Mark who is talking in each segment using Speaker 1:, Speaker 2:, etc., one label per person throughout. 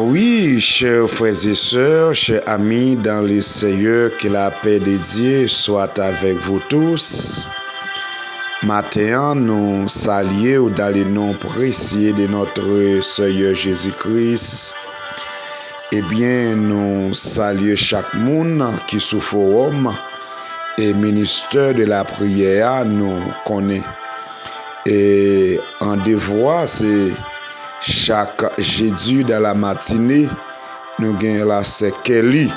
Speaker 1: Oui, chers frères et sœurs, chers amis dans le Seigneur, que la paix de Dieu soit avec vous tous. Matin, nous saluons dans le nom précieux de notre Seigneur Jésus-Christ. Eh bien, nous saluons chaque monde qui sous forum et ministère de la prière nous connaît. Et en devoir, c'est chaque jeudi dans la matinée, nous gagnons la Kelly.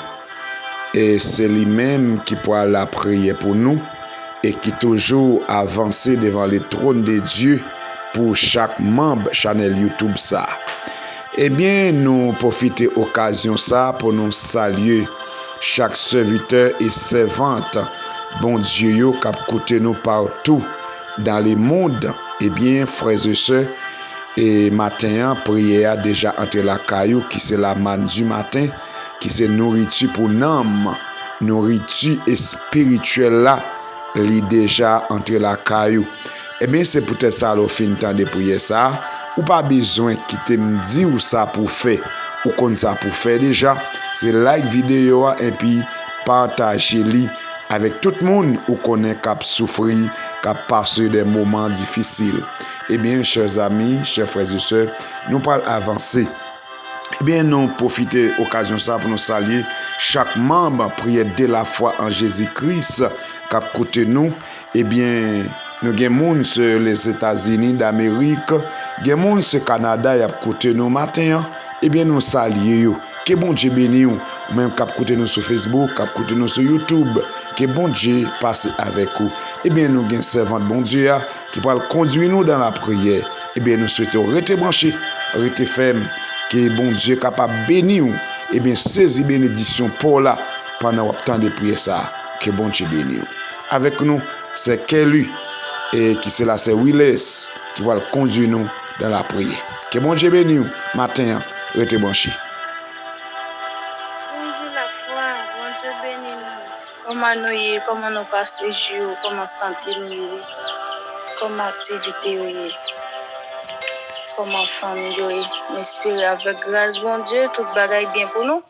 Speaker 1: Et c'est lui-même qui pourra la prier pour nous et qui toujours avance devant le trône de Dieu pour chaque membre channel YouTube ça. Eh bien, nous profitons occasion ça pour nous saluer chaque serviteur et servante, bon Dieu, qui a écouté nous partout dans le monde. Eh bien, frères et sœurs, et matin, prière déjà entre la caillou, qui c'est la manne du matin, qui c'est nourriture pour l'âme, nourriture et spirituelle là, li déjà entre la caillou. Eh bien, c'est peut-être ça, le fin temps de prier ça, ou pas besoin qui te me dit ou ça pour faire, ou qu'on ça pour faire déjà, c'est like vidéo et puis partager-li avec tout le monde ou connaît cap souffrir, cap passer des moments difficiles. Eh bien, chers amis, chers frères et sœurs, nous parlons avancer. Eh bien, nous profitons occasion ça pour nous saluer chaque membre prière de la foi en Jésus-Christ cap côté nous. Eh bien, nous avons des gens sur les États-Unis d'Amérique, des gens sur le Canada qui côté nous matin. Eh bien, nous saluons. Que bon Dieu bénisse ou même cap côté nous sur Facebook, cap côté nous sur YouTube. Que bon Dieu passe avec vous. Eh bien, nous avons un servant de bon Dieu qui va conduire nous dans la prière. Eh bien, nous souhaitons rester branchés, rester fermes. Que bon Dieu capable de bénir ou. Eh bien, saisir bénédiction pour là pendant le temps de prière ça. Que bon Dieu bénisse. Avec nous, c'est Kelly et qui c'est là, c'est Willis qui va conduire nous dans la prière. Que bon Dieu bénisse matin, restez branchés.
Speaker 2: Bonjour la foi, bon Dieu bénisse nous. Comment nous y est, comment nous passons le jour, comment santé nous y est, comment activité nous y est, comment famille nous y est. M'espérer avec grâce, bon Dieu, tout bagaille bien pour nous.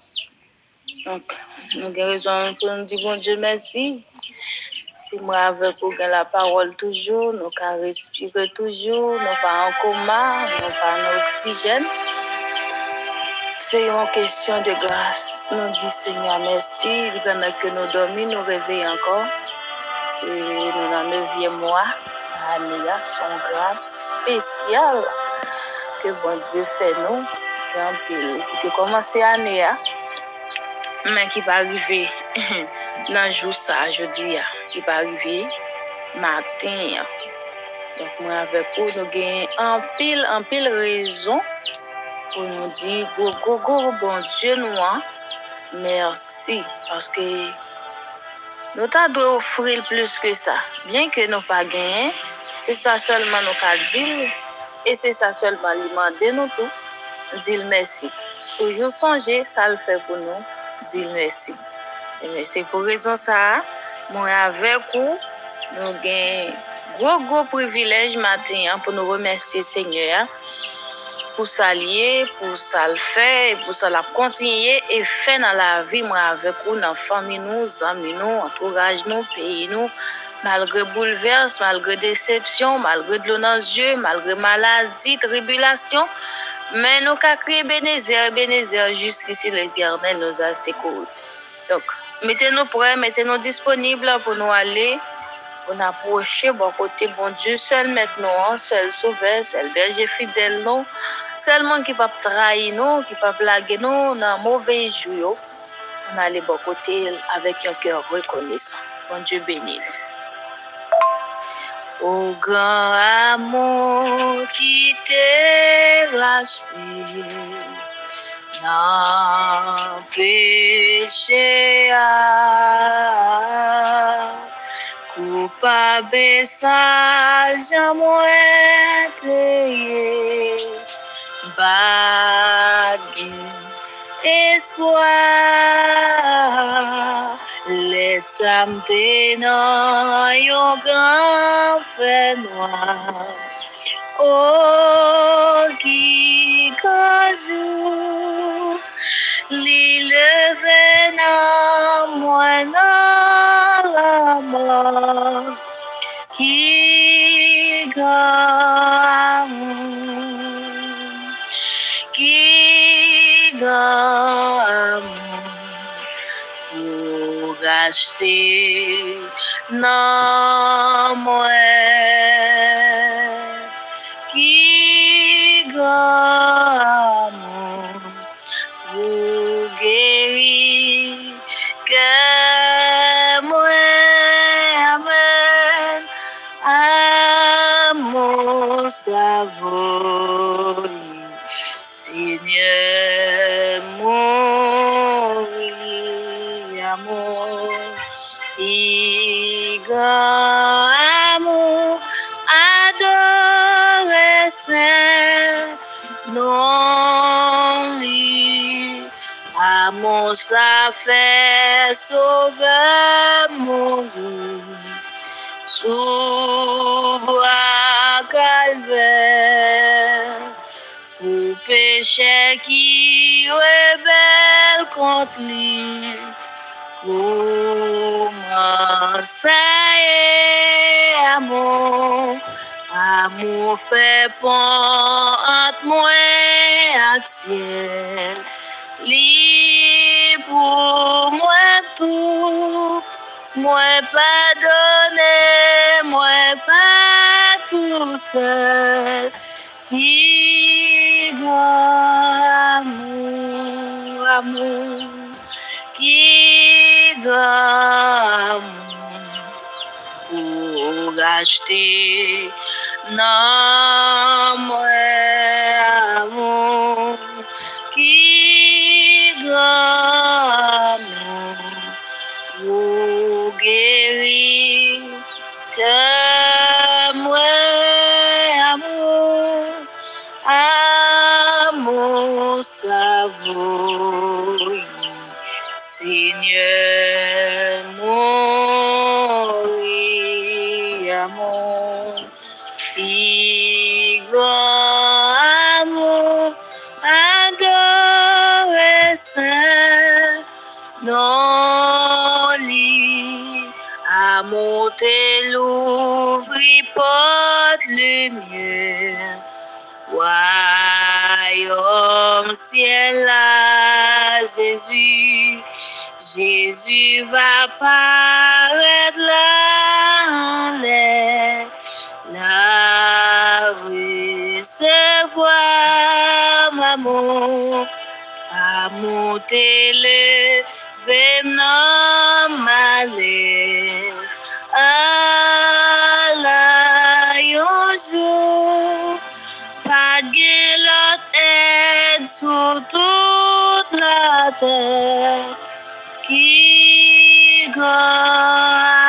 Speaker 2: Donc, nous avons raison pour nous dire bon Dieu merci. Si moi avec vous la parole toujours, nous can respirer toujours, nous pas en coma, nous pas en oxygène. C'est une question de grâce. Nous disons Seigneur merci. Pendant que nous dormons, nous réveillons encore. Et nous dans le 9e mois, l'année, son grâce spéciale que bon Dieu fait nous. Qui a commencé l'année, mais qui va arriver dans le jour ça, je dis, qui va arriver matin. Donc, moi avec vous, nous avons en pile raison pour nous dire, go, bon Dieu, nous, merci. Parce que nous devons offrir plus que ça. Bien que nous pas gagné, c'est ça seulement nous avons dit. Et c'est ça seulement demander nous tout. Dire merci. Toujours songer, ça le fait pour nous. Dire merci. Et c'est pour raison ça, moi avec vous, nous avons gros privilège matin pour nous remercier Seigneur. Pour s'allier, pour ça le faire, pour ça la continuer et faire dans la vie, moi avec nous, dans la famille, nous, amis, nous, entourage, nous, pays, nous, malgré bouleverse, malgré déception, malgré de l'eau dans les yeux, malgré maladie, tribulation, mais nous avons crié Bénézer, jusqu'ici l'Éternel nous a secourus. Donc, mettez-nous prêts, mettez-nous disponibles pour nous aller. On approche bon côté bon Dieu seul maintenant, seul sauveur, seul berger fidèle nous, seul monde qui peut trahir nous, qui peut blaguer nous dans mauvais jour. On allait bon côté avec un cœur reconnaissant. Bon Dieu béni nous. Au grand amour qui t'est racheté, non péché coupable sale, jamais été bagui espoir, laisse-moi dans yon grand fait noir. Oh, qui qu'un jour, l'élevé dans moi dans la mort, qui gagne, pour racheter non moi qui gagne pour guérir que moi amen à mon savoir Seigneur mon amour amour adoré Saint non lui amour ça fait sauveur mourir sous bois calvaire pour péché qui rebelle contre lui comment ça est amour amour fait pont entre moi et ciel li pour moi tout moi pardonner moi pas tout seul qui amour amour qui pour acheter non moi amour qui pour guérir que moi amour amour savoureux Seigneur mon amour qui amour adoré Saint non lit amour te l'ouvri porte lumière royaume ciel là Jésus va paraître là en l'air la recevoir maman amour t'élevé non malais à la un jour pas de l'autre aide sur toute la terre qui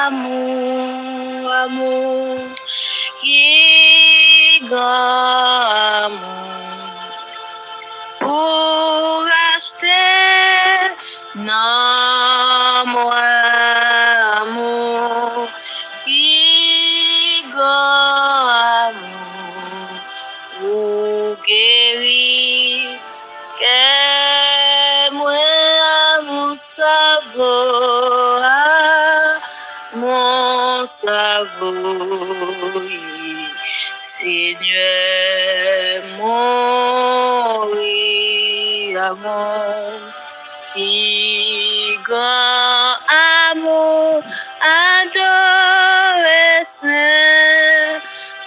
Speaker 2: amour amour qui amour pour acheter non moi amour qui amour pour guérir que moi mon savoir Seigneur mon amour amour adoré Saint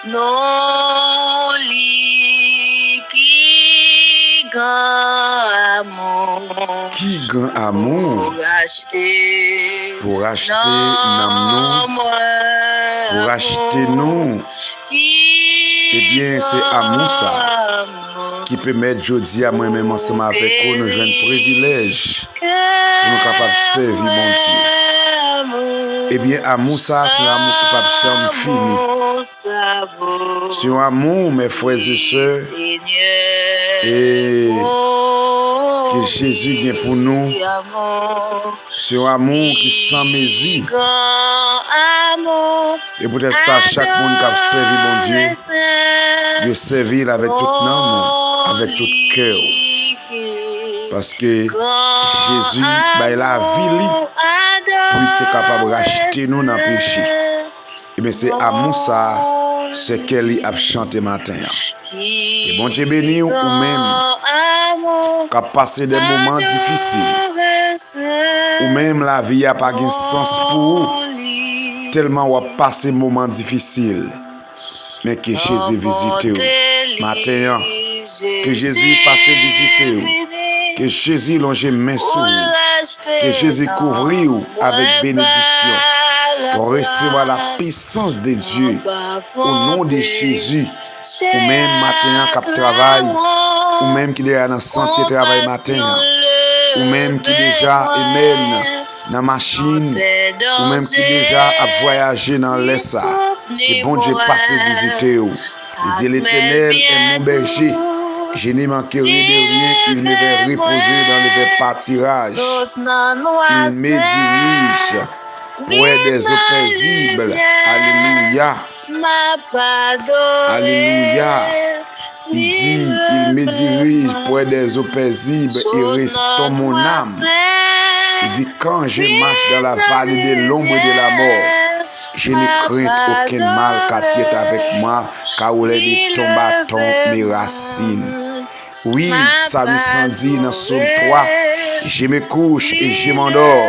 Speaker 2: non li qui amour
Speaker 1: pour acheter nam pour acheter nous eh bien c'est amour ça qui permet jodi à moi-même ensemble avec vous nous joindre privilège pour nous capable servir mon Dieu. Eh bien amour ça c'est un amour qui pas jamais fini. C'est un amour mes frères et sœurs et que Jésus vient pour nous. C'est un amour qui sans mesure. Et peut-être ça chaque monde qui a servi mon Dieu, de servir avec tout le monde. avec tout cœur. Parce que Jésus, il a vie pour être capable de racheter nous dans le péché. Et bien c'est amour ça, c'est qu'elle a chanté matin. Et bon Dieu béni ou même, qui a passé des moments difficiles. Ou même la vie n'a pas de sens pour vous. Tellement on a passé des moments difficiles. Mais que Jésus visite vous. Matin, que Jésus passe visiter vous. Que Jésus longe main sur vous. Que Jésus couvre vous avec bénédiction. Pour recevoir la puissance de Dieu. Au nom de Jésus. Ou même matin qui travaille. Ou même qui est dans le sentier de travail matin. Ou même qui déjà mène dans la machine. Ou même qui déjà a voyagé dans l'Est. Que bon Dieu passe visiter vous. Il dit l'Éternel est mon berger. Je n'ai manqué rien de rien, il me fait reposer dans le verts pâturage. Il me dirige pour des eaux paisibles. Alléluia. Alléluia. Il dit, il me dirige pour des eaux paisibles et restaure mon âme. Il dit, quand je marche dans la vallée de l'ombre de la mort, je ne crains aucun mal car tu es avec moi, car où les ton bâton mes racines. Oui, Psalmiste dit dans Psaume 3, je me couche et je m'endors,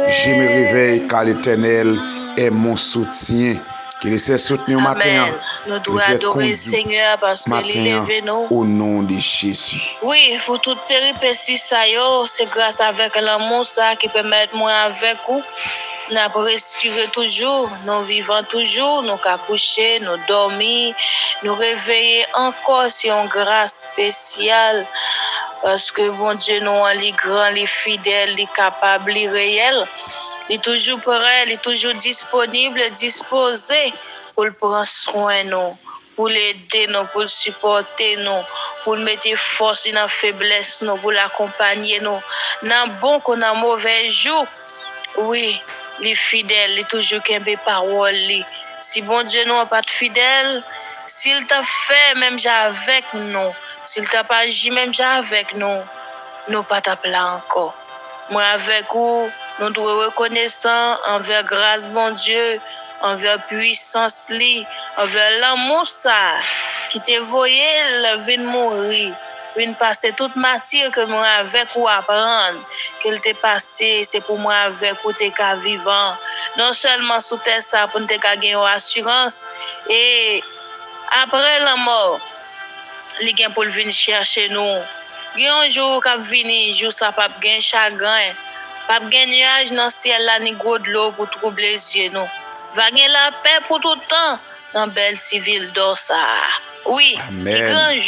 Speaker 1: je me réveille car l'Éternel est mon soutien. Qu'il essaie de soutenir au matin.
Speaker 2: Nous devons adorer le Seigneur parce qu'il est levé nous.
Speaker 1: Au nom de Jésus.
Speaker 2: Oui, pour toute péripétie, c'est grâce avec l'amour ça qui permet moi avec vous. Nous respirer toujours, nous vivons toujours, nous coucher, nous dormir, nous réveiller encore sur une grâce spéciale. Parce que bon Dieu, nous est grand, les fidèles, les capables, les réels. Il est toujours prêt, il est toujours disponible, disposé pour prendre soin de nous, pour l'aider nous, pour le supporter nous, pour mettre force dans la faiblesse nous, pour l'accompagner nous. Dans bon qu'on a mauvais jour, oui, les fidèles, il est toujours qu'un parole. Si bon Dieu nous pas de fidèle, s'il t'a fait même avec nous, s'il t'a pas agi même avec nous, nous pas t'appeler encore. Moi avec vous, nous devons reconnaissant envers grâce bon Dieu, envers puissance li, envers l'amour ça qui te voyait venir mourir, venir passer toute matière que moi avec ou apprendre, qu'elle t'est passé, c'est pour moi avec ou t'es qu'à vivant. Non seulement sous terre ça pour t'es qu'à gagner assurance et après la mort, li gen pour venir chercher nous. Il y a un jour qu'a venir, jour ça pas gain chagrin. Pas gen nuage dans ciel là ni gros de l'eau pour troubler les yeux nous. Va gen la paix pour tout temps dans belle civile d'or ça. Oui, qui grand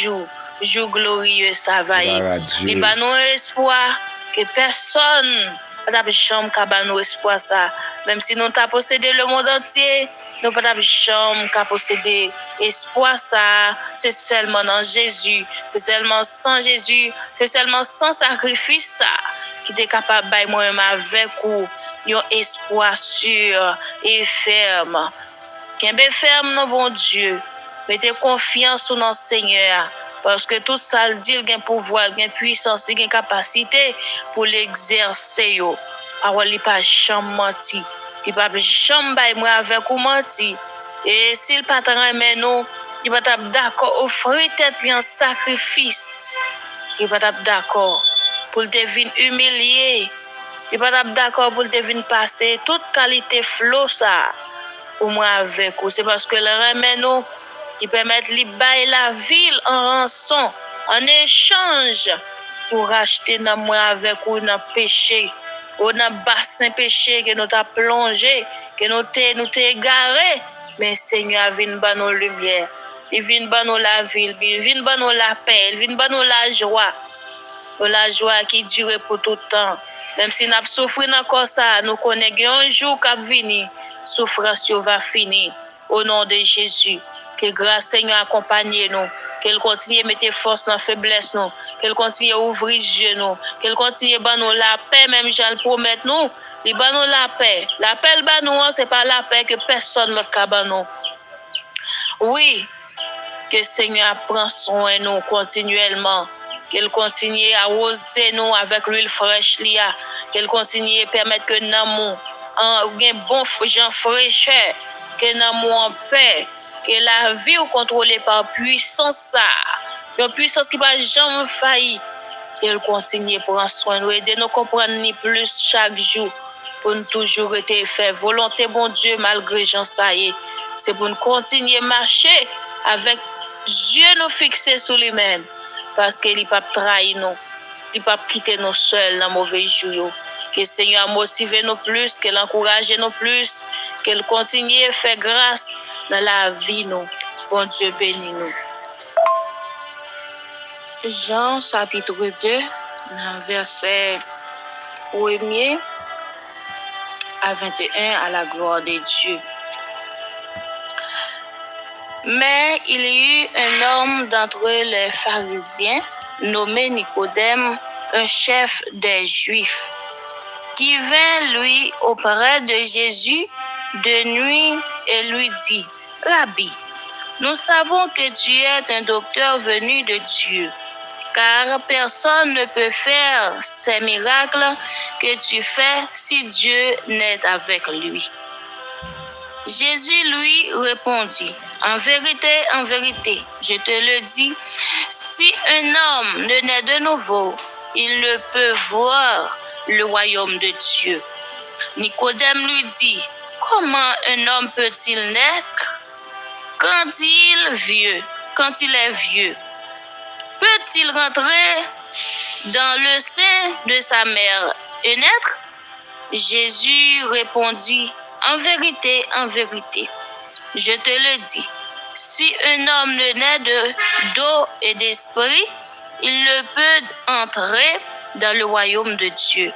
Speaker 2: jour glorieux ça va y. Il va nous espoir que personne pas jamais ka nous espoir ça. Même si nous t'a possédé le monde entier, nous pas jamais ka posséder espoir ça. C'est seulement dans Jésus, c'est seulement sans Jésus, c'est seulement sans sacrifice ça. Qui est capable de moi-même avec ou un espoir sûr et ferme. Qu'un ferme, non bon Dieu. Mettez confiance dans le Seigneur. Parce que tout ça, il dit, il a pouvoir, il a puissance, il a capacité pour l'exercer. Parole, il n'a pas jamais menti. Il n'a pas jamais moi avec ou menti. Et s'il n'a pas nous, il n'est pas d'accord offrir tête en sacrifice. Il n'est pas d'accord pour te venir humilier. Il n'est pas d'accord pour te venir passer toute qualité flow ça pour moi avec vous. C'est parce que le remède nous qui permettent de bailler la ville en rançon, en échange pour racheter dans moi avec vous dans péché, ou dans bassin péché que nous t'a plongé, que nous t'ai égaré. Mais Seigneur vient ban nos lumières, il vient ban nous la ville, il vient ban nous la paix, il vient ban nous la joie. La joie qui dure pour tout le temps. Même si nous souffrons encore ça, nous connaissons un jour qui va venir, souffrance va finir. Au nom de Jésus, que grâce Seigneur accompagne nous, qu'elle continue à mettre force dans la faiblesse, nous, qu'elle continue à ouvrir les yeux, nous, qu'elle continue à donner la paix, même j'en le promets nous, il donne nous la paix. La paix, ce n'est pas la paix que personne ne peut nous. Oui, que Seigneur prend soin de nous continuellement. Qu'il continue à arroser nous avec l'huile fraîche, qu'il continue à permettre que nous avons un bon gens fraîcheur, que nous avons en paix, que la vie est contrôlée par puissance, une puissance qui ne va jamais faillir. Qu'il continue à prendre soin de nous, aider nous à comprendre plus chaque jour, pour nous toujours être fait volonté, bon Dieu, malgré Jean Saïe. C'est pour nous continuer à marcher avec Dieu nous fixer sur lui-même. Parce qu'il ne peut pas trahir nous. Il ne peut pas quitter nous seuls dans mauvais jours. Que le Seigneur motive nous plus, qu'il encourage nous plus, qu'il continue à faire grâce dans la vie nous. Bon Dieu bénis nous. Jean chapitre 2, verset 1er à 21 à la gloire de Dieu. Mais il y eut un homme d'entre les pharisiens, nommé Nicodème, un chef des Juifs, qui vint lui auprès de Jésus de nuit et lui dit, « Rabbi, nous savons que tu es un docteur venu de Dieu, car personne ne peut faire ces miracles que tu fais si Dieu n'est avec lui. » Jésus lui répondit, « En vérité, je te le dis, si un homme ne naît de nouveau, il ne peut voir le royaume de Dieu. » Nicodème lui dit, « Comment un homme peut-il naître quand il est vieux? Peut-il rentrer dans le sein de sa mère et naître? » Jésus répondit, « En vérité, je te le dis, si un homme ne naît d'eau et d'esprit, il ne peut entrer dans le royaume de Dieu.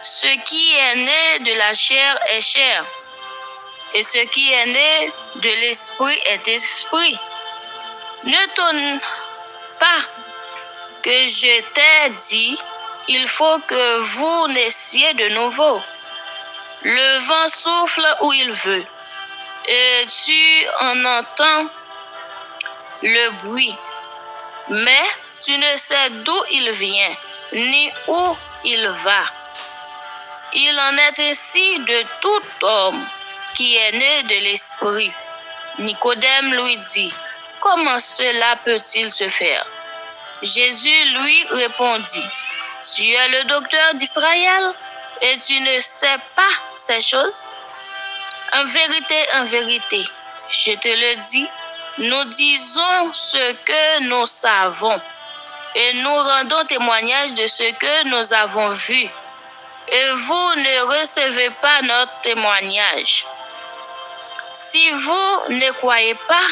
Speaker 2: Ce qui est né de la chair est chair, et ce qui est né de l'esprit est esprit. Ne t'étonne pas que je t'ai dit, il faut que vous naissiez de nouveau. Le vent souffle où il veut, et tu en entends le bruit, mais tu ne sais d'où il vient, ni où il va. Il en est ainsi de tout homme qui est né de l'esprit. » Nicodème lui dit, « Comment cela peut-il se faire? » Jésus lui répondit, « Tu es le docteur d'Israël et tu ne sais pas ces choses? En vérité, je te le dis, nous disons ce que nous savons et nous rendons témoignage de ce que nous avons vu. Et vous ne recevez pas notre témoignage. Si vous ne croyez pas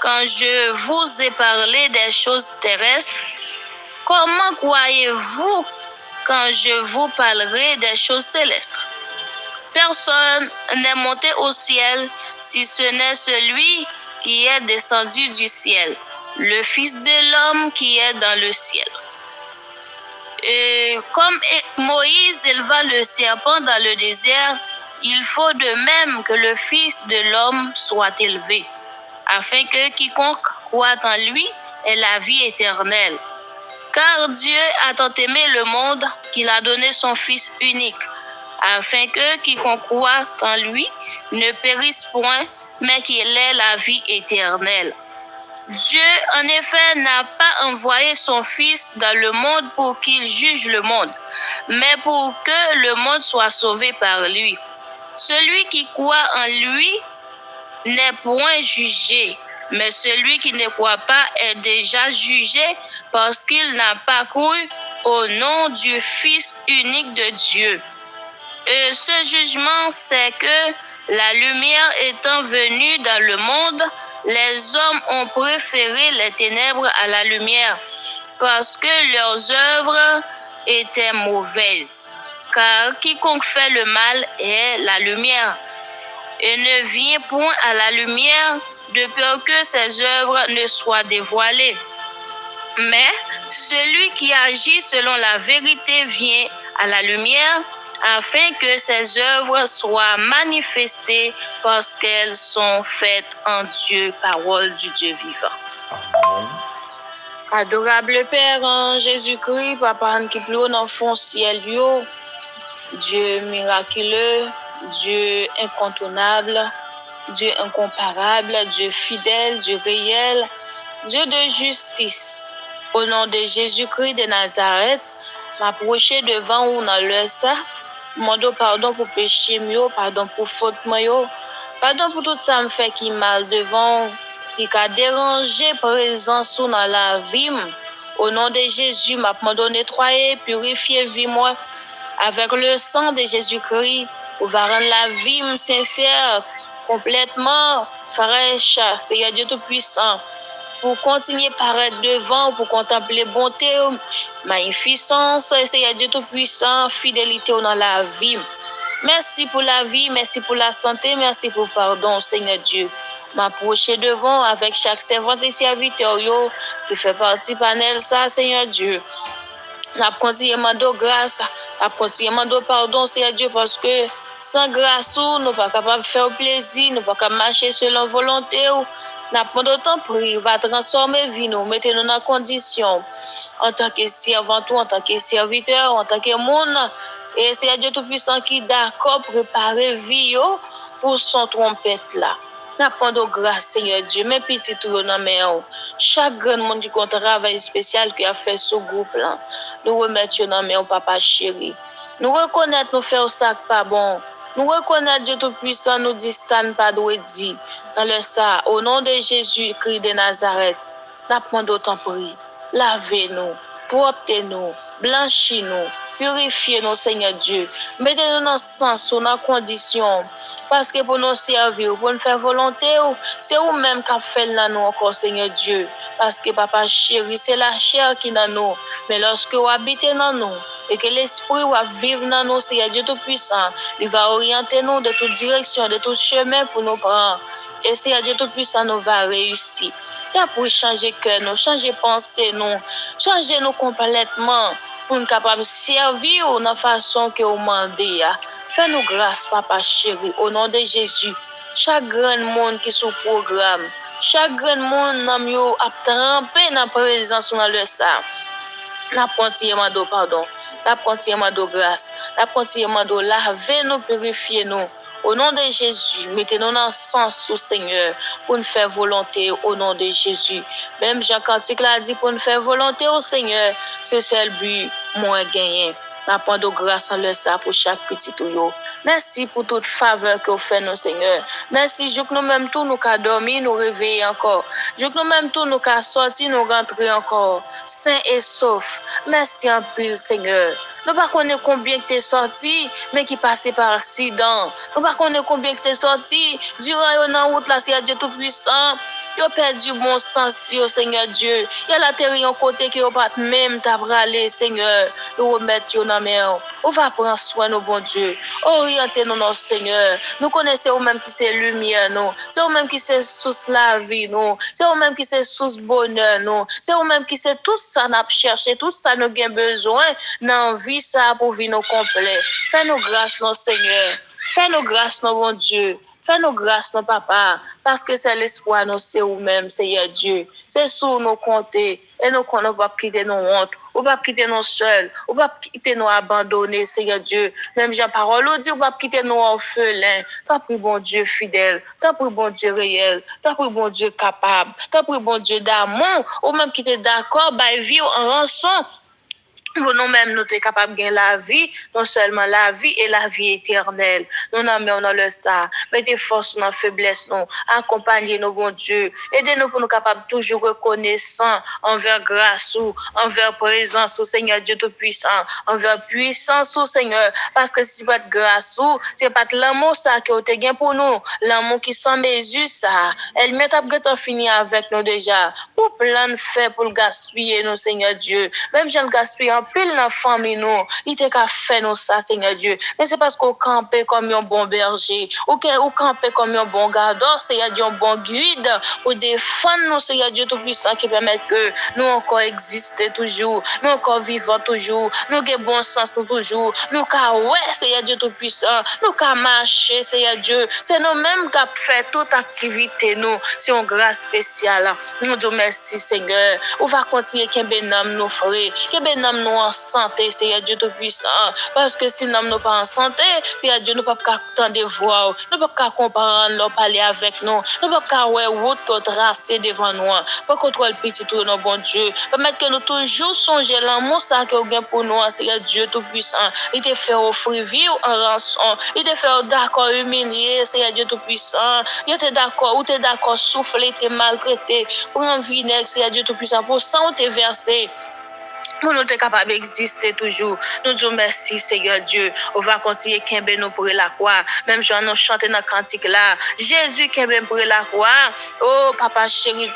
Speaker 2: quand je vous ai parlé des choses terrestres, comment croyez-vous quand je vous parlerai des choses célestes? Personne n'est monté au ciel si ce n'est celui qui est descendu du ciel, le Fils de l'homme qui est dans le ciel. Et comme Moïse éleva le serpent dans le désert, il faut de même que le Fils de l'homme soit élevé, afin que quiconque croit en lui ait la vie éternelle. Car Dieu a tant aimé le monde qu'il a donné son Fils unique, afin que quiconque croit en lui ne périsse point, mais qu'il ait la vie éternelle. Dieu, en effet, n'a pas envoyé son Fils dans le monde pour qu'il juge le monde, mais pour que le monde soit sauvé par lui. Celui qui croit en lui n'est point jugé, mais celui qui ne croit pas est déjà jugé parce qu'il n'a pas cru au nom du Fils unique de Dieu. Et ce jugement, c'est que la lumière étant venue dans le monde, les hommes ont préféré les ténèbres à la lumière parce que leurs œuvres étaient mauvaises. Car quiconque fait le mal est la lumière et ne vient point à la lumière de peur que ses œuvres ne soient dévoilées. Mais celui qui agit selon la vérité vient à la lumière afin que ses œuvres soient manifestées parce qu'elles sont faites en Dieu, parole du Dieu vivant.
Speaker 3: Amen.
Speaker 2: Adorable Père en Jésus-Christ, Papa qui plus haut dans le fond ciel, Dieu miraculeux, Dieu incontournable, Dieu incomparable, Dieu fidèle, Dieu réel, Dieu de justice. Au nom de Jésus-Christ de Nazareth, m'approcher devant ou dans le ça, demande pardon pour péché mieux, pardon pour faute mieux, pardon pour tout ça me fait qui mal devant, qui a dérangé présence ou dans la vie. Au nom de Jésus, m'a demandé nettoyer, purifier vie moi avec le sang de Jésus-Christ pour rendre la vie sincère, complètement fraîche, Seigneur Dieu Tout-Puissant, pour continuer à paraître devant, pour contempler bonté, magnificence, Seigneur Dieu Tout-Puissant, fidélité dans la vie. Merci pour la vie, merci pour la santé, merci pour le pardon, Seigneur Dieu. M'approcher devant avec chaque servante et serviteur qui fait partie panel ça, Seigneur Dieu. N'a continuellement de grâce, n'a continuellement de pardon, Seigneur Dieu, parce que sans grâce, nous ne sommes pas capables de faire plaisir, nous ne sommes pas capables de marcher selon volonté. N'a pas d'autant pris, va transformer vie, nous mettez-nous dans la condition, en tant que servant, en tant que serviteur, en tant que monde. Et c'est Dieu Tout-Puissant qui est d'accord pour préparer vie pour son trompette là. N'a pas de grâce, Seigneur Dieu, mes petits tout dans mes chaque grand monde qui compte travail spécial qui a fait ce groupe là. Nous remettons dans mes papa chéri. Nous reconnaître nous faire ça pas bon. Nous reconnaître Dieu Tout-Puissant nous dit ça ne pas doit dire. Dans le ça, au nom de Jésus-Christ de Nazareth, n'a pas d'autant pris. Lavez-nous, proptez-nous, blanchis-nous. Purifiez-nous, Seigneur Dieu. Mettez-nous dans le sens, dans la condition. Parce que pour nous servir, pour nous faire volonté, c'est vous-même qui fait dans nous encore, Seigneur Dieu. Parce que Papa chéri, c'est la chair qui est dans nous. Mais lorsque vous habitez dans nous, et que l'Esprit va vivre dans nous, Seigneur Dieu Tout-Puissant, il va orienter nous de toute direction, de tout chemin pour nous prendre. Et Seigneur Dieu Tout-Puissant nous va réussir. Pour changer cœur, nous, changer pensée, nous, changer nous complètement. Pour nous capables de servir de la façon que vous demandez. Fais-nous grâce, Papa chéri, au nom de Jésus. Chaque grand monde qui est sous programme, chaque grand monde a trempé dans la présence dans le sang. N'a continuellement de pardon, n'a continuellement de grâce, n'a continuellement de laver nous, purifier nous. Au nom de Jésus, mettez-nous dans le sens au Seigneur pour nous faire volonté au nom de Jésus. Même Jean Cantique l'a dit pour nous faire volonté au Seigneur, c'est seul but moins gagné. N'apprends de grâce en le ça pour chaque petit tuyau. Merci pour toute faveur que vous faites, nous, Seigneur. Merci, je que nous-mêmes tous nous qu'à dormir, nous réveiller encore. Je que nous-mêmes tous nous qu'à sortir, nous rentrer encore. Saint et sauf. Merci en pile, Seigneur. Nous ne connaissons pas combien tu es sorti, mais qui passait par accident. Nous ne connaissons pas combien tu es sorti, durant une route là, c'est Dieu Tout-Puissant. Yo perdu bon sens, Seigneur Dieu. Il y a la terre en côté qui yo pas même t'abralé, Seigneur. Nous remettre yo dans main. On va prendre soin de bon Dieu. Orientez nous, Seigneur. Nous connaissons même qui c'est lumière, nous. C'est vous même qui c'est source la vie, nous. C'est vous même qui c'est source bonheur, nous. C'est vous même qui c'est tout ça n'a cherché, tout ça nous avons besoin dans vie ça pour vivre nous complet. Fais-nous grâce, non, Seigneur. Fais-nous grâce, non, bon Dieu. Fais-nous grâce, non, Papa, parce que c'est l'espoir, nous, c'est vous-même, Seigneur Dieu. C'est sur nous compter, et nous ne pas quitter nos honte, ou pas quitter nos seuls, ou pas quitter nos abandonnés, Seigneur Dieu. Même Jean-Parole dit, ou pas quitter nos orphelins. T'as pris bon Dieu fidèle, t'as pris bon Dieu réel, t'as pris bon Dieu capable, t'as pris bon Dieu d'amour, ou même qui t'es d'accord, bah, vivre en rançon. Pour nous-mêmes, nous sommes capables de gagner la vie, non seulement la vie et la vie éternelle. Nous n'avons dans le ça. Mettez force dans la faiblesse, nous. Accompagnez-nous, bon Dieu. Aidez-nous pour nous capables toujours reconnaissants envers grâce ou envers présence au Seigneur Dieu Tout-Puissant, envers puissance au Seigneur. Parce que si pas de grâce ou, c'est pas de l'amour ça que vous avez gagné pour nous. L'amour qui sans mesure ça. Elle met à fini avec nous déjà. Pour plein de fait pour le gaspiller, nous, Seigneur Dieu. Même je ne gaspille en pile dans famille nous, il te ka fait nous ça Seigneur Dieu. Mais c'est parce qu'on campait comme un bon berger, ou campait comme un bon gardeur, Seigneur Dieu, un bon guide pour défendre nous Seigneur Dieu tout puissant qui permet que nous encore exister toujours, nous encore vivons toujours, nous avons bon sens toujours, nous ka ouais Seigneur Dieu tout puissant, nous ka marcher Seigneur Dieu, c'est nous-mêmes qui fait toute activité nous, c'est une grâce spéciale. Nous disons merci Seigneur. On va continuer que benam nous frères, que benam nous en santé Seigneur Dieu tout puissant, parce que si nous n'sommes pas en santé, Seigneur Dieu nous pas attendre voir, nous pas comprendre leur parler avec nous, nous pas ouais route que tracer devant nous, pas contrôler petit tout non bon Dieu, permettre que nous toujours songer l'amour ça que gain pour nous Seigneur Dieu tout puissant. Il te fait offrir vie en rançon, il te fait d'accord humilier Seigneur Dieu tout puissant. Il te d'accord ou te d'accord souffler, te maltraiter, prendre vinaigre Seigneur Dieu tout puissant pour sang te verser. Pour nous être capables d'exister toujours. Nous disons merci, Seigneur Dieu. On va continuer kembe nous pour la croix. Même Jean nous chanter dans le cantique là. Jésus kembe pour la croix. Oh, papa chéri.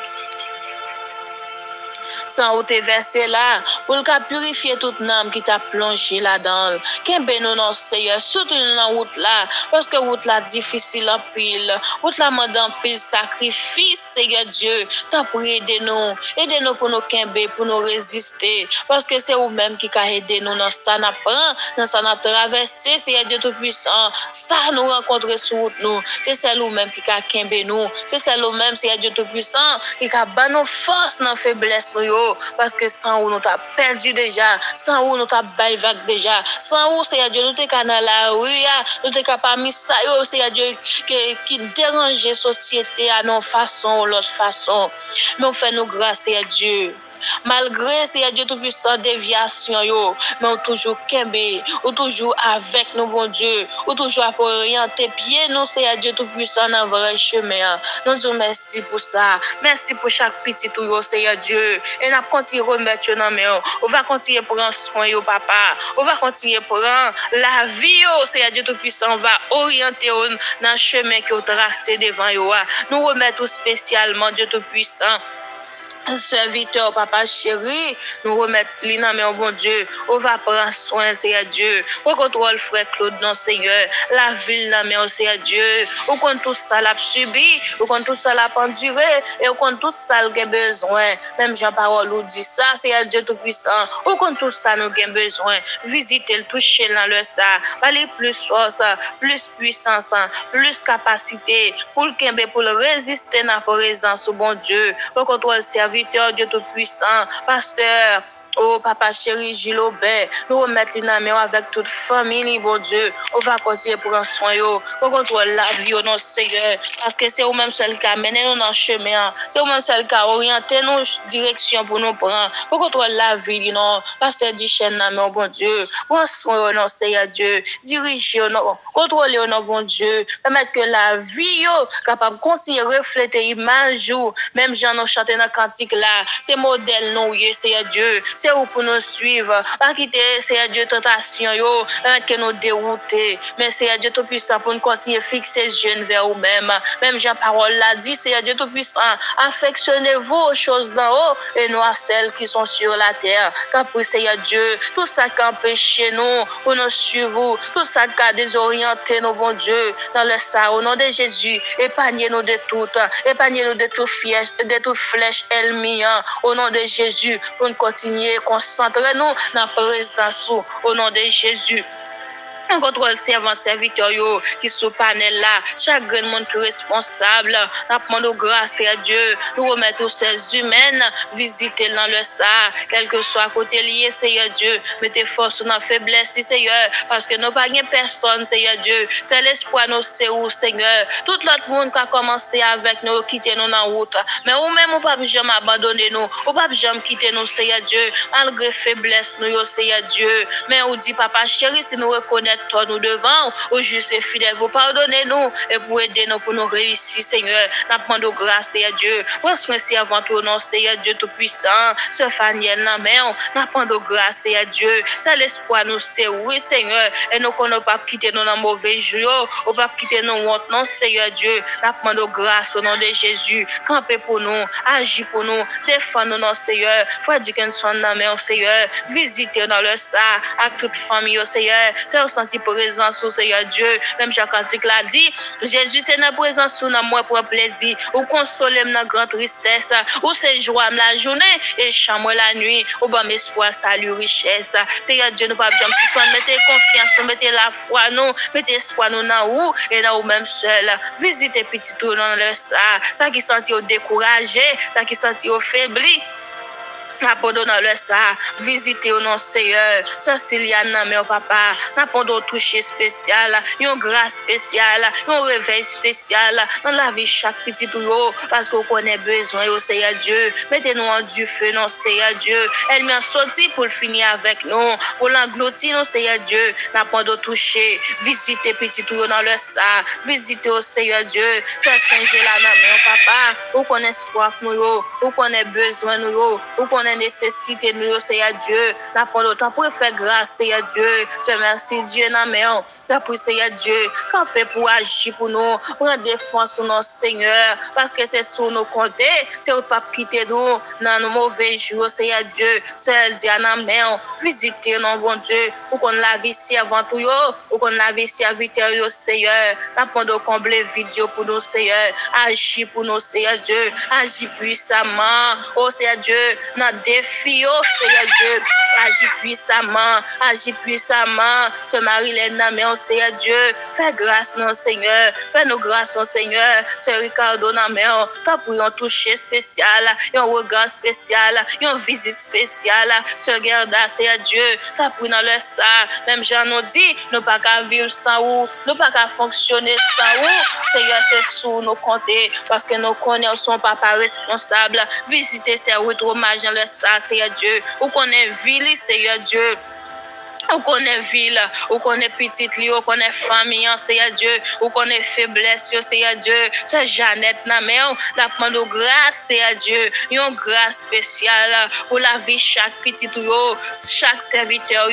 Speaker 2: Sans ou te verser là, pour le purifier toute âme qui t'a plongé là-dedans. Kembe nous non Seigneur, surtout dans route là, parce que route là difficile en pile, route là demande en pile sacrifice, Seigneur Dieu. T'as pour aider nous pour nous kembe, pour nous résister, parce que c'est vous-même qui a aidé nous dans ça n'a prend, dans ça n'a traversé, Seigneur Dieu tout puissant. Ça nous rencontrer sur route nous, c'est celle vous-même qui a kembe nous, c'est celle vous-même Seigneur Dieu tout puissant, qui a ban nos forces dans faiblesse nous. Parce que sans où nous t'a perdu déjà, sans où nous t'a vague déjà, sans où Seigneur Dieu nous t'es dans la rue, nous t'es capable mis ça Seigneur Dieu qui dérange la société à nos façons ou l'autre façon. Mais on fait nous grâce Seigneur Dieu. Malgré Seigneur Dieu tout puissant déviation yo, mais on toujours kembe, ou toujours avec nous bon Dieu, ou toujours pour orienter pied nous Seigneur Dieu tout puissant dans vrai chemin. Nous disons merci pour ça. Merci pour chaque petit tout yo Seigneur Dieu. Et n'a continuer remettre dans main. On va continuer prendre soin yo papa. On va continuer prendre la vie yo Seigneur Dieu tout puissant, on va orienter dans le chemin que tracé devant yo. Nous remettons spécialement Dieu tout puissant serviteur, papa chéri, nous remettre l'ina mais bon Dieu, on va prendre soin, Seigneur Dieu, on contrôle frère Claude, non Seigneur, la ville, là, mais Seigneur Dieu, on compte tout ça l'a subi, on compte tout ça l'a enduré, et on compte tout ça l'a besoin, même Jean-Parole nous dit ça, Seigneur Dieu tout-puissant, on compte tout ça nous avons besoin, visiter, le toucher dans le ça, aller plus force, plus puissance, plus capacité, pour le résister dans la présence, bon Dieu, pour contrôler servir Dieu tout-puissant, pasteur, oh papa chéri Gilles Aubert, nous remettre les mains avec toute famille, bon Dieu. On va continuer pour un soin, pour contrôler la vie, non Seigneur. Parce que c'est vous-même seul qui a mené nous dans le chemin. C'est vous-même seul qui a orienté nos directions pour nous prendre. Pour contrôler la vie, non. Pasteur Dichen, non, bon Dieu. Pour un soin, non Seigneur Dieu. Diriger, non. Contrôler, non, bon Dieu. Permettre que la vie, capable de continuer refléter l'image, même Jean nous chanter dans le cantique là. C'est modèle, non, Seigneur Dieu. C'est où pour nous suivre, pas quitter Seigneur Dieu tentation yo, que nous dérouter, mais Seigneur Dieu tout puissant pour nous continuer fixer les jeunes vers nous-mêmes. Même Jean Parole l'a dit, Seigneur Dieu tout puissant, affectionnez-vous aux choses d'en haut et nous à celles qui sont sur la terre. Car pour Seigneur Dieu, tout ça qui empêche nous pour nous suivre, tout ça qui a désorienté nos bon Dieu dans le sang au nom de Jésus, épargnez-nous de toutes, épargnez-nous de toute flèche ennemie au nom de Jésus pour nous continuer. Concentrez-nous dans la présence au nom de Jésus. On contrôle servant serviteur qui sous panel là, chaque grand monde qui est responsable, nous demandons grâce à Dieu, nous remettons aux ces humaines, visiter dans le ça, quel que soit côté lié, Seigneur Dieu, mettez force dans la faiblesse, Seigneur, parce que nous pas personne, Seigneur Dieu, c'est l'espoir nous c'est où, Seigneur, tout l'autre monde qui a commencé avec nous, quitter nous dans route, mais ou même ou pas jamais abandonner nous, ou pas jamais quitter nous, Seigneur Dieu, malgré faiblesse nous, Seigneur Dieu, mais on dit papa chéri, si nous reconnaissons toi nous devant, au juste et fidèle pour pardonner nous et pour aider nous pour nous réussir, Seigneur. Nous demandons grâce, Seigneur Dieu. Prends soin avant tout, non, Seigneur Dieu Tout-Puissant. Ce Faniel, la main, nous demandons grâce, Seigneur Dieu. C'est l'espoir, nous, c'est oui, Seigneur. Et nous, qu'on ne pas quitter nous dans mauvais jour, ou pas quitter nous honte, non, Seigneur Dieu. Nous demandons grâce au nom de Jésus. Campez pour nous, agis pour nous, défends-nous, non, Seigneur. Frère Dickinson, la main, Seigneur. Visitez dans le ça, à toute famille, Seigneur. Fais ressentir présence, Seigneur Dieu. Même Jacques Antique l'a dit, Jésus, c'est notre présence sous moi pour plaisir, ou consoler dans grande tristesse, ou c'est joie la journée et chambre la nuit, ou bon espoir, salut, richesse. Seigneur Dieu, nous pas besoin de mettez confiance, mettez la foi, nous, mettez espoir, nous, dans où et dans où même seul. Visitez petit tout dans le ça qui sentit au découragé, ça qui sentit au faibli. Abandonnons le ça, visitez au nom Seigneur, Céciliane, mais papa, n'abandonnons toucher spécial, une grâce spéciale, un réveil spécial dans la vie chaque petit tout, parce qu'on connaît besoin au Seigneur Dieu. Mettez-nous en du feu, non Seigneur Dieu. Elle m'a sorti pour le finir avec nous, pour l'engloutir, non Seigneur Dieu. N'abandonnons toucher, visitez petit tout dans le ça, visitez au Seigneur Dieu, Saint-Jean là, mais papa, où connaît soif nous, où connaît besoin nous, où connaît nécessité de nous, Seigneur Dieu. N'a pas d'autant pour faire grâce, Seigneur Dieu. Je remercie Dieu, non, mais t'as pris, Seigneur Dieu, camper pour agir pour nous, prendre défense sur nos Seigneur, parce que c'est sur nos compter, c'est au pas quitter nous dans nos mauvais jours, Seigneur Dieu. Seul Dieu, non, mais visitez nos bon Dieu, pour qu'on la vie ici avant tout, pour qu'on la vie ici à victoire, Seigneur. N'a pas de combler vidéo pour nous, Seigneur. Agis pour nous, Seigneur Dieu. Agis puissamment, oh Seigneur Dieu, notre défi, oh Seigneur Dieu. Agis puissamment. Ce Marie-Hélène, mais oh Seigneur Dieu, fais grâce, non Seigneur. Fais-nous grâce, non Seigneur. Ce Ricardo, non mais t'as pris un toucher spécial, un regard spécial, une visite spéciale. Ce Gerda, Seigneur Dieu, t'as pris dans le ça. Même Jean nous dit, nous pas qu'à vivre sans ou, nous pas qu'à fonctionner sans ou. Seigneur, c'est sous nos compter, parce que nous connaissons son papa responsable. Visitez ces retours dans le ça, Seigneur Dieu. Ou qu'on est ville, Seigneur Dieu. Ou qu'on est ville, ou qu'on est petite, ou qu'on est famille, Seigneur Dieu, ou qu'on est faiblesse, Seigneur Dieu. C'est Jeannette, la demande de grâce, Seigneur Dieu, une grâce spéciale pour la vie chaque petit, chaque serviteur,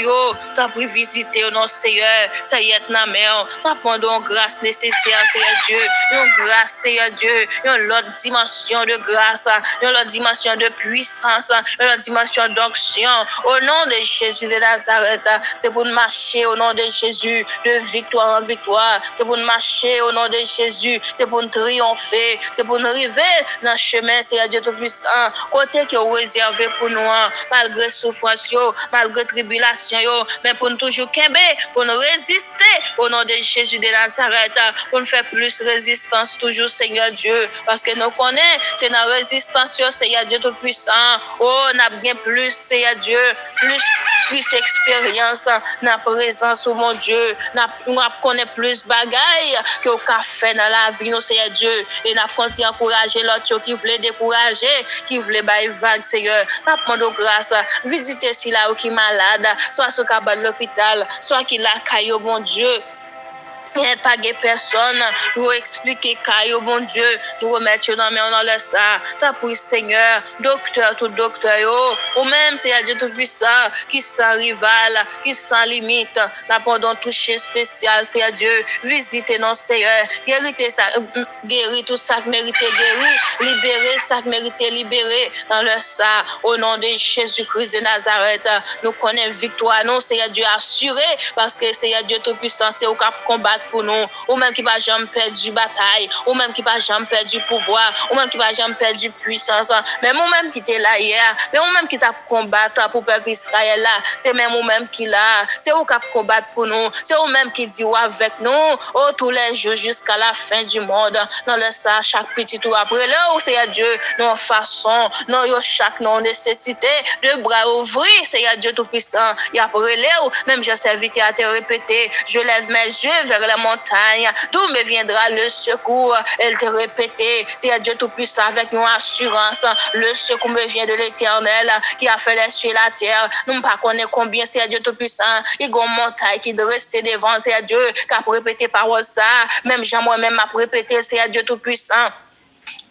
Speaker 2: t'as pu visiter, non, Seigneur, Seigneur, la demande de grâce nécessaire, Seigneur Dieu, une grâce, Seigneur Dieu, une autre dimension de grâce, une autre dimension de puissance, une autre dimension d'onction, au nom de Jésus de Nazareth. C'est pour nous marcher au nom de Jésus, de victoire en victoire. C'est pour nous marcher au nom de Jésus. C'est pour nous triompher. C'est pour nous arriver dans le chemin, Seigneur Dieu Tout-Puissant. Côté qui est réservé pour nous, malgré souffrance, malgré tribulation, mais pour nous toujours kembe, pour nous résister au nom de Jésus de Nazareth. Pour nous faire plus résistance, toujours, Seigneur Dieu. Parce que nous connaissons, c'est dans la résistance, Seigneur Dieu Tout-Puissant. Oh, on a bien plus, Seigneur Dieu, plus expérience. Na présence, mon Dieu, nous connaissons plus bagaille que au café dans la vie, nous, Seigneur Dieu. Et nous avons encouragé l'autre qui voulait décourager, qui voulait bailler vague, Seigneur. Nous demandons grâce, visiter si là qui est malade, soit sur le l'hôpital, soit qui l'a caillou, mon Dieu. Il n'y a pas de personne pour expliquer Caillou, bon Dieu, pour remettre dans le ça. T'as pris, Seigneur, docteur, tout docteur, ou même, Seigneur Dieu Tout-Puissant, qui sans rival, qui sans limite, n'abandon toucher spécial, Seigneur Dieu, visitez nos Seigneur, guéris tout ça qui mérite guéri, libérer ça qui mérite libéré dans le ça, au nom de Jésus-Christ de Nazareth. Nous connaissons victoire, non, Seigneur Dieu, assuré, parce que Seigneur Dieu Tout-Puissant, c'est au cap combattre pour nous, ou même qui va jamais perdre du bataille, ou même qui va jamais perdre du pouvoir, ou même qui va jamais perdre du puissance, même ou même qui était là hier, même ou même qui t'a combattre pour peuple Israël là, c'est même ou même qui là, c'est ou qui combattre pour nous, c'est ou même qui dit ou avec nous, oh tous les jours jusqu'à la fin du monde, dans le ça chaque petit tour après là, où c'est Dieu, non façon, non yo chaque non nécessité, de bras ouverts, c'est Dieu tout puissant, et après là, même je serviteur à te répéter, je lève mes yeux vers la les montagnes. D'où me viendra le secours? Elle te répétait, c'est Dieu Tout-Puissant avec une assurance. Le secours me vient de l'Éternel qui a fait les cieux et la terre. Nous ne connaissons pas combien c'est Dieu Tout-Puissant. Il y a une montagne qui dresse devant, c'est Dieu qui a répété parole ça. Même Jean moi-même m'a répété, c'est Dieu Tout-Puissant.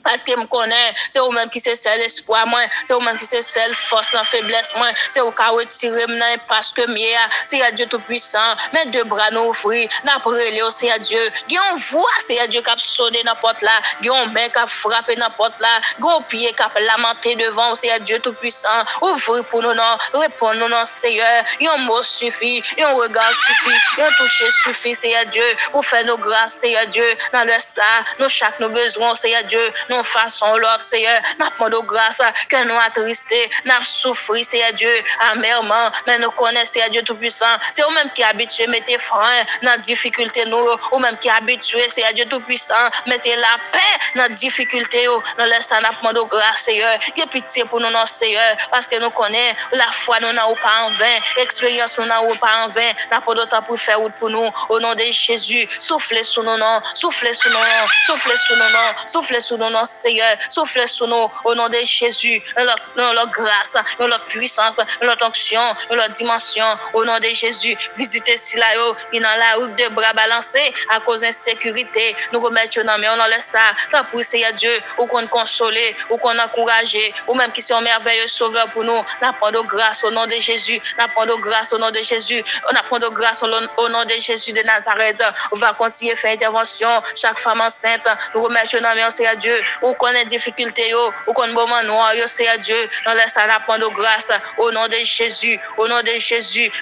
Speaker 2: Parce que me connaît, c'est vous-même qui c'est seul espoir moi, c'est vous-même qui c'est seule force dans faiblesse moi, c'est vous qui retirez maintenant parce que mieux, c'est Dieu tout puissant, mes deux bras nous ouvrent, n'a prélé c'est Dieu, qui on voit c'est Dieu qui a sonné dans porte là, qui on main qui a frappé dans porte là, qui on pied qui a lamenté devant c'est Dieu tout puissant, ouvre pour nous non, répondre nous non Seigneur, un mot suffit, un regard suffit, un toucher suffit c'est Dieu, pour faire nos grâces c'est Dieu, dans le ça, nous chaque nos besoins c'est Dieu, nous façon l'autre, Seigneur, nous demandons grâce que nous attristés, nous souffrons, Seigneur Dieu, amèrement, mais nous connaissons, Seigneur Dieu Tout-Puissant. C'est vous-même qui habitué, mettez frein dans la difficulté, nous, ou même qui habitué, Seigneur Dieu Tout-Puissant, mettez la paix dans la difficulté, nous laissons, nous demandons grâce, Seigneur, que pitié pour nous, non, Seigneur, parce que nous connaissons la foi, nous n'avons pas en vain, l'expérience, nous n'avons pas en vain, nous n'avons pas d'autre pour faire route pour nous, au nom de Jésus, soufflez sur nos noms, soufflez sur nos noms, soufflez sur nos noms, soufflez sur nos noms, Seigneur, souffle sur nous au nom de Jésus, leur grâce, leur puissance, leur onction, leur dimension, au nom de Jésus. Visitez Silayo, qui dans la route de bras balancés à cause d'insécurité. Nous remettons dans mais on en laisse ça. Tant pour Seigneur Dieu, ou qu'on consoler, ou qu'on encourager, ou même qui sont merveilleux sauveurs pour nous. N'apprend de grâce au nom de Jésus. N'apprend de grâce au nom de Jésus. On apprend de grâce au nom de Jésus de Nazareth. On va continuer à faire intervention. Chaque femme enceinte, nous remettons dans mais on Seigneur Dieu. Ou connaît difficulté ou connaît moment noir c'est à Dieu on laisse à la prendre grâce au nom de Jésus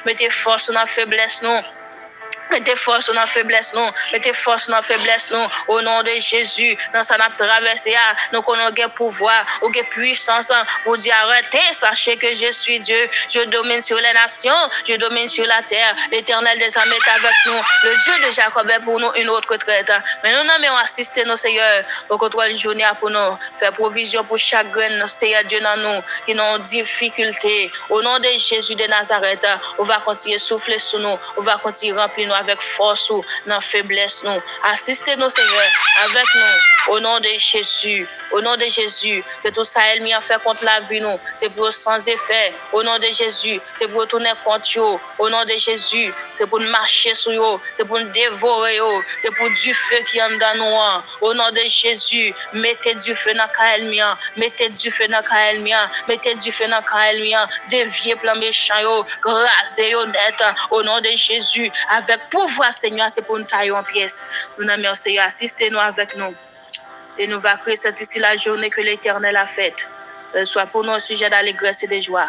Speaker 2: mettez force dans la faiblesse nous. Mettez force dans la faiblesse, nous. Mettez force dans la faiblesse, nous. Au nom de Jésus, dans sa traversée, nous connaissons pouvoir, ou puissance pour dire arrêtez, sachez que je suis Dieu. Je domine sur les nations, je domine sur la terre. L'Éternel des armées est avec nous. Le Dieu de Jacob est pour nous une autre retraite. Mais nous n'avons assisté nos Seigneur pour que toi le journée pour nous. Faire provision pour chaque graine, Seigneur Dieu dans nous, qui n'ont difficulté. Au nom de Jésus de Nazareth, on va continuer à souffler sur nous. On va continuer à remplir nous avec force ou dans faiblesse nous. Assistez-nous Seigneur avec nous au nom de Jésus. Au nom de Jésus, que tout ça elle mis en fait contre la vie nous, c'est pour sans effet. Au nom de Jésus, c'est pour tourner contre eux. Au nom de Jésus, c'est pour nous marcher sur eux, c'est pour nous dévorer eux, c'est pour du feu qui est dans nous. Au nom de Jésus, mettez du feu dans Kael mien, mettez du feu dans Kael mien, mettez du feu dans Kael mien, déviez plan méchant yo, rasez yo net. Au nom de Jésus, avec pouvoir Seigneur, c'est pour nous tailler en pièces. Nous n'aimons Seigneur, assistez-nous avec nous. Et nous va créer cette ici la journée que l'Éternel a faite. Soit pour nos sujets d'allégresse et de joie.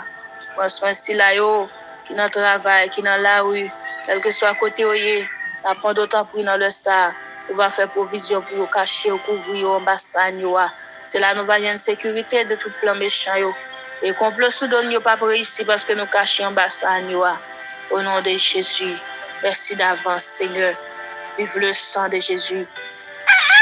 Speaker 2: Prends soin si là yo, qui dans le travail, qui dans la rue, quel que soit côté où il n'a pas d'autant pris dans le ça. On va faire provision pour cacher ou couvrir en bassin. C'est là nous va avoir une sécurité de tout plan méchant. Et complot sous donne pas réussi parce que nous cachons en bassin. Au nom de Jésus, merci d'avance, Seigneur. Vive le sang de Jésus.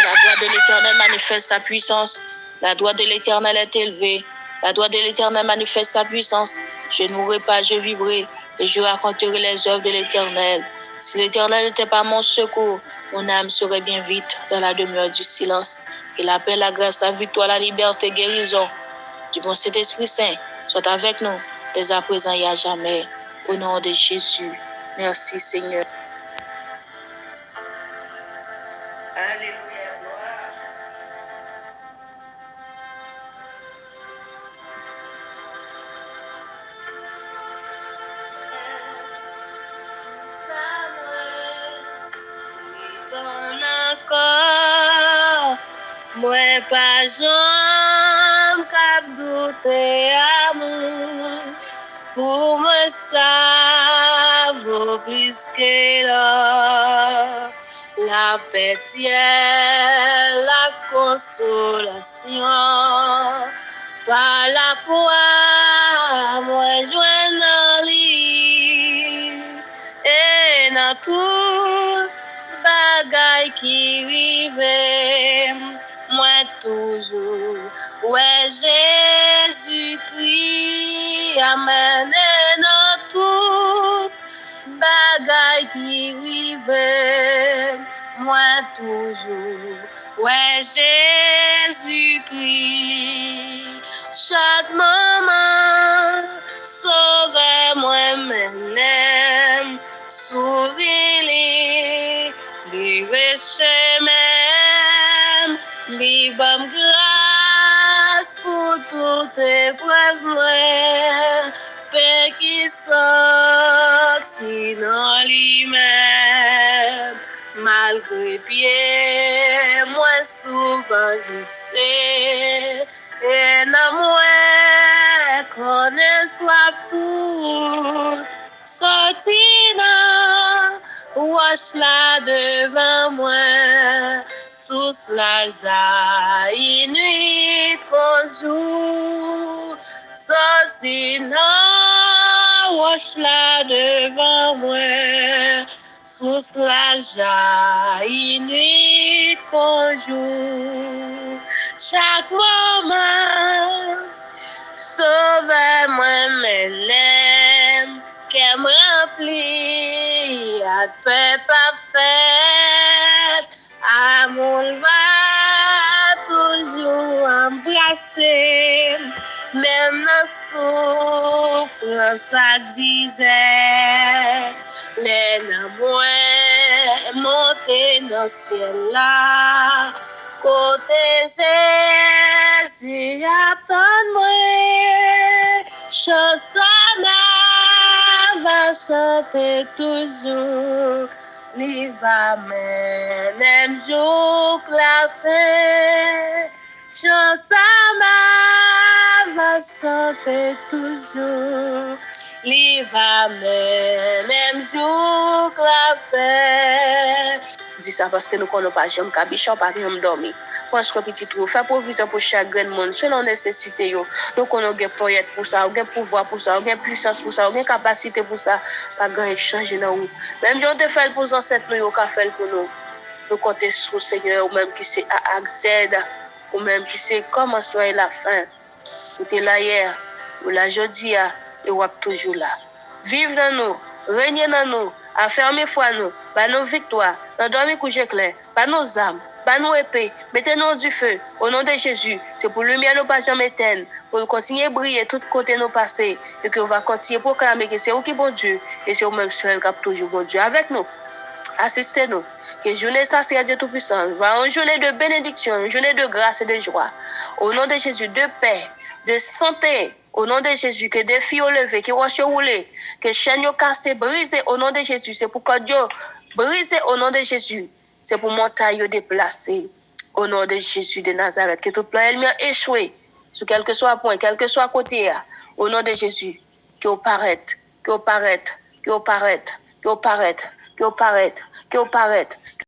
Speaker 2: La droite de l'Éternel manifeste sa puissance. La droite de l'Éternel est élevée. La droite de l'Éternel manifeste sa puissance. Je ne mourrai pas, je vivrai, et je raconterai les œuvres de l'Éternel. Si l'Éternel n'était pas mon secours, mon âme serait bien vite dans la demeure du silence. Et la paix, la grâce, la victoire, la liberté, guérison du bon Saint-Esprit Saint soit avec nous, dès à présent et à jamais. Au nom de Jésus. Merci Seigneur. Alléluia. Moi pas jamais cap douter amour pour me savoir plus que la paix ciel, la consolation par la foi moi joindre lui et dans tout bagay qui rive moi toujours ouais Jésus-Christ amen dans tout bagay qui rive moi toujours. Ouais, Jésus-Christ, chaque moment, sauve-moi maintenant, souris-les, libre chemin, libre grâce pour toute épreuve, paix qui sortit dans lui-même. Malgré pied, moi souvent glissé, et non moi connais soif tout, sorti dans roche là devant moi, sous la jaillit nuit qu'au jour, sorti dans roche là devant moi, sous la jaillit nuit qu'au jour, chaque moment, sauve-moi maintenant, qu'elle me remplit à paix parfaite, amour va toujours embrasser, même dans souffrance à disait, les namois monter dans le ciel là, côté Jésus attends-moi, Chansana va chanter toujours, li va même jour la fin. Chansana va chanter toujours, li va même jour la fin. Dis ça parce que nous connaissons pas jamais cabichon pas jamais dormi. Parce que petit trou faire provision pour chaque grand monde selon nécessité yo. Donc on a gain poète pour ça, on gain pouvoir pour ça, on gain puissance pour ça, on gain capacité pour ça, pas grand changer dans nous. Même on te fait pour ancêtre nous yo ka fait pour nous. Nous compter sur Seigneur ou même qui c'est A à Z ou même qui c'est commencement et la fin. Ou t'es là hier, ou là jeudi et ou toujours là. Vive dans nous, régner dans nous, affermir foi nous, par nos victoires, dans dormir coucher clair, par nos âmes, par nos épées, mettez-nous du feu, au nom de Jésus. C'est pour lumière nous pas jamais éteindre, pour continuer à briller tout côté nos passés, et que on va continuer à proclamer que c'est vous qui bon Dieu, et c'est vous même seul qui a toujours bon Dieu avec nous. Assistez-nous. Que journée ça c'est Dieu Tout-Puissant. Une journée de bénédiction, une journée de grâce et de joie. Au nom de Jésus, de paix, de santé. Au nom de Jésus, que des filles levées, que roches roulées, que chaînes cassées, brisées au nom de Jésus. C'est pour que Dieu brise au nom de Jésus. C'est pour montagne déplacer au nom de Jésus de Nazareth. Que tout plan ennemi échoué sur quel que soit point, quel que soit côté. Au nom de Jésus, que paraît, que paraît, que paraît, que paraît, que paraît, que paraît.